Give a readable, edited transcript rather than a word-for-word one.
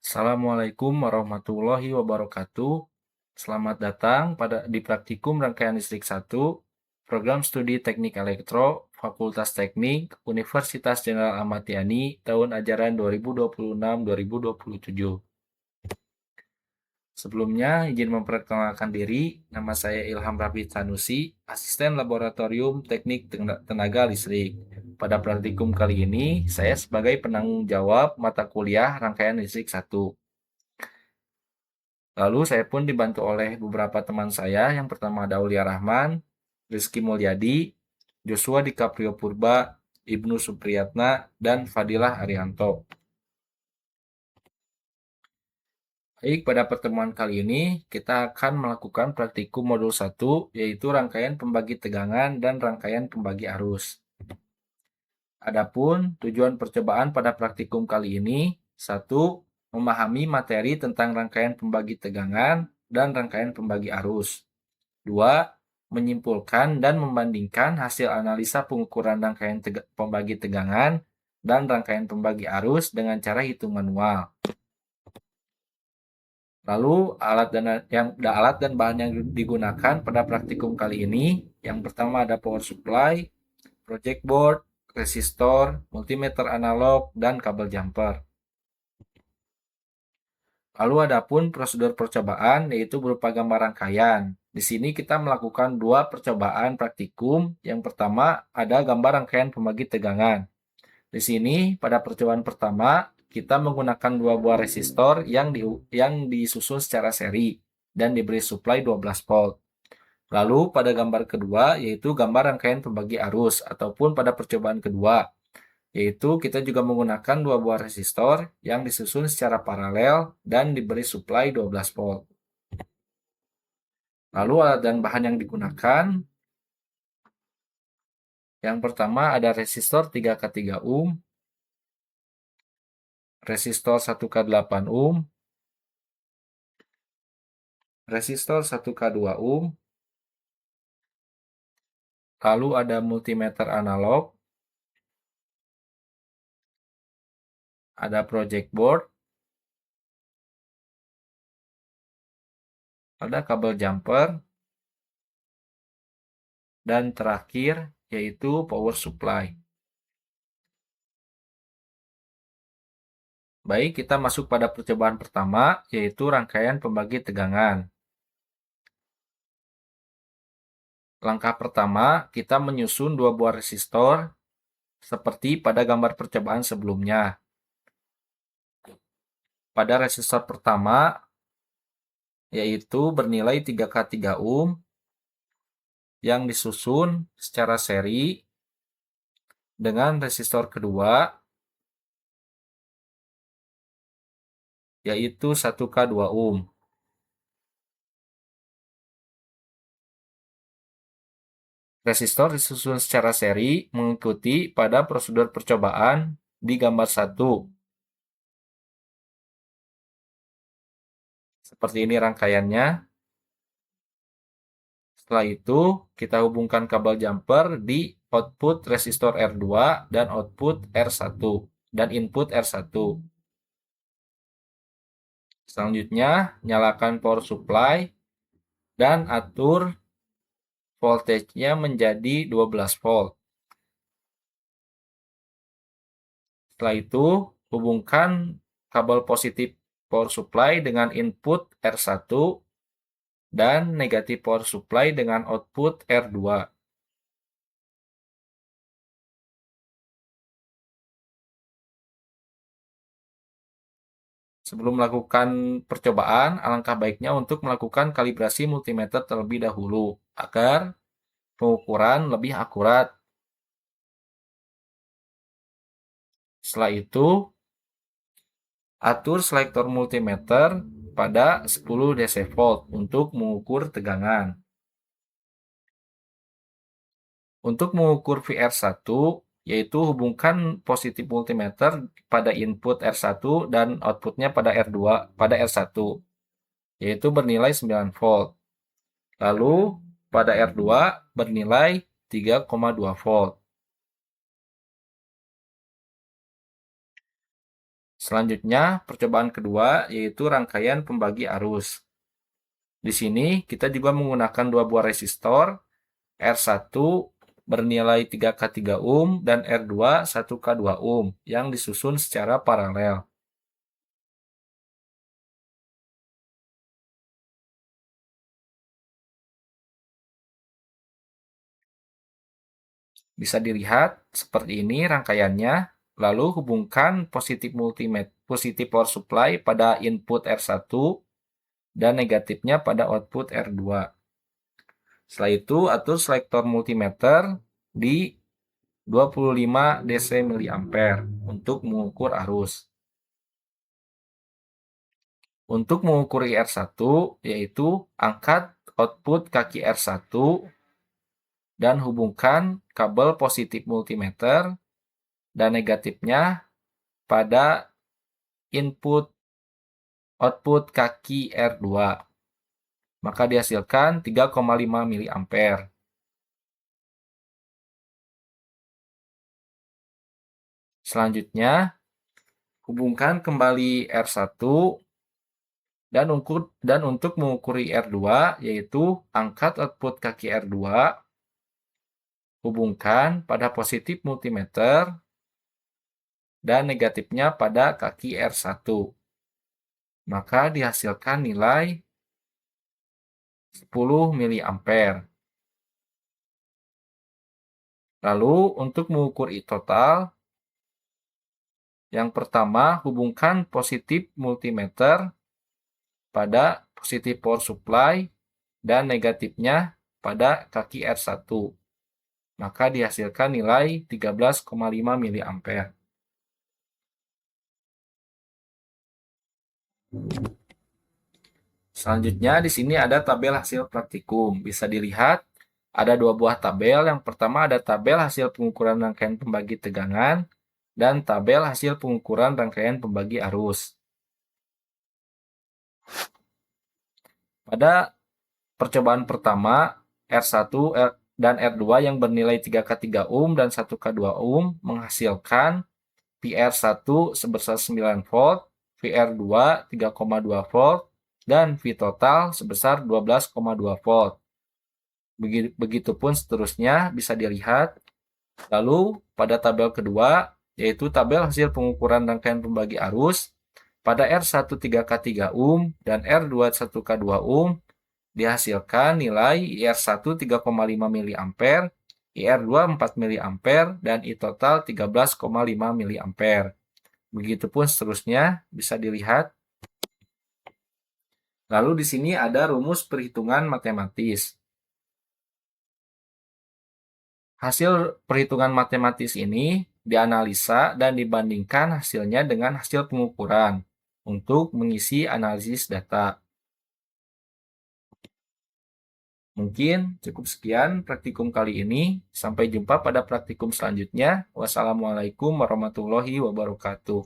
Assalamualaikum warahmatullahi wabarakatuh. Selamat datang di praktikum rangkaian listrik 1, program studi Teknik Elektro, Fakultas Teknik, Universitas Jenderal Ahmad Yani, tahun ajaran 2026-2027. Sebelumnya, izin memperkenalkan diri, nama saya Ilham Rafid Sanusi, Asisten Laboratorium Teknik Tenaga Listrik. Pada praktikum kali ini, saya sebagai penanggung jawab mata kuliah rangkaian listrik 1. Lalu saya pun dibantu oleh beberapa teman saya, yang pertama ada Aulia Rahman, Rizky Mulyadi, Joshua DiCaprio Purba, Ibnu Supriyatna, dan Fadilah Arianto. Baik, pada pertemuan kali ini kita akan melakukan praktikum modul 1, yaitu rangkaian pembagi tegangan dan rangkaian pembagi arus. Adapun tujuan percobaan pada praktikum kali ini, 1. Memahami materi tentang rangkaian pembagi tegangan dan rangkaian pembagi arus. 2. Menyimpulkan dan membandingkan hasil analisa pengukuran rangkaian pembagi tegangan dan rangkaian pembagi arus dengan cara hitung manual. Lalu alat dan bahan yang digunakan pada praktikum kali ini, yang pertama ada power supply, project board, resistor, multimeter analog, dan kabel jumper. Lalu adapun prosedur percobaan, yaitu berupa gambar rangkaian. Di sini kita melakukan 2 percobaan praktikum. Yang pertama ada gambar rangkaian pembagi tegangan. Di sini pada percobaan pertama kita menggunakan 2 buah resistor yang disusun secara seri dan diberi supply 12 volt. Lalu pada gambar kedua yaitu gambar rangkaian pembagi arus, ataupun pada percobaan kedua yaitu kita juga menggunakan 2 buah resistor yang disusun secara paralel dan diberi supply 12 volt. Lalu alat dan bahan yang digunakan, yang pertama ada resistor 3K3 ohm, resistor 1K8 ohm, resistor 1K2 ohm, lalu ada multimeter analog, ada project board, ada kabel jumper, dan terakhir yaitu power supply. Baik, kita masuk pada percobaan pertama, yaitu rangkaian pembagi tegangan. Langkah pertama, kita menyusun 2 buah resistor seperti pada gambar percobaan sebelumnya. Pada resistor pertama, yaitu bernilai 3K3 ohm, yang disusun secara seri dengan resistor kedua, yaitu 1K2 ohm. Resistor disusun secara seri mengikuti pada prosedur percobaan di gambar 1. Seperti ini rangkaiannya. Setelah itu, kita hubungkan kabel jumper di output resistor R2 dan output R1 dan input R1. Selanjutnya, nyalakan power supply dan atur voltage-nya menjadi 12 volt. Setelah itu, hubungkan kabel positif power supply dengan input R1 dan negatif power supply dengan output R2. Sebelum melakukan percobaan, alangkah baiknya untuk melakukan kalibrasi multimeter terlebih dahulu agar pengukuran lebih akurat. Setelah itu, atur selektor multimeter pada 10 DC volt untuk mengukur tegangan. Untuk mengukur VR1, yaitu hubungkan positif multimeter pada input R1 dan outputnya pada R1, yaitu bernilai 9 volt. Lalu pada R2 bernilai 3,2 volt. Selanjutnya, percobaan kedua yaitu rangkaian pembagi arus. Di sini kita juga menggunakan dua buah resistor, R1 bernilai 3K3 ohm dan R2 1K2 ohm yang disusun secara paralel. Bisa dilihat seperti ini rangkaiannya. Lalu hubungkan positif power supply pada input R1 dan negatifnya pada output R2. Setelah itu atur selektor multimeter di 25 DC mA untuk mengukur arus. Untuk mengukur R1 yaitu angkat output kaki R1 dan hubungkan kabel positif multimeter dan negatifnya pada input output kaki R2. Maka dihasilkan 3,5 mA. Selanjutnya, hubungkan kembali R1 dan untuk mengukur R2 yaitu angkat output kaki R2, hubungkan pada positif multimeter dan negatifnya pada kaki R1. Maka dihasilkan nilai 10 mA. Lalu untuk mengukur I total, yang pertama hubungkan positif multimeter pada positif power supply dan negatifnya pada kaki R1. Maka dihasilkan nilai 13,5 mA. Selanjutnya di sini ada tabel hasil praktikum. Bisa dilihat ada dua buah tabel. Yang pertama ada tabel hasil pengukuran rangkaian pembagi tegangan dan tabel hasil pengukuran rangkaian pembagi arus. Pada percobaan pertama, R1 dan R2 yang bernilai 3K3 ohm dan 1K2 ohm menghasilkan VR1 sebesar 9 volt, VR2 3,2 volt, dan V total sebesar 12,2 volt. Begitupun seterusnya bisa dilihat. Lalu pada tabel kedua, yaitu tabel hasil pengukuran rangkaian pembagi arus, pada R1 3K3 ohm dan R2 1K2 ohm dihasilkan nilai IR1 3,5 mA, IR2 4 mA, dan I total 13,5 mA. Begitupun seterusnya bisa dilihat. Lalu di sini ada rumus perhitungan matematis. Hasil perhitungan matematis ini dianalisa dan dibandingkan hasilnya dengan hasil pengukuran untuk mengisi analisis data. Mungkin cukup sekian praktikum kali ini. Sampai jumpa pada praktikum selanjutnya. Wassalamualaikum warahmatullahi wabarakatuh.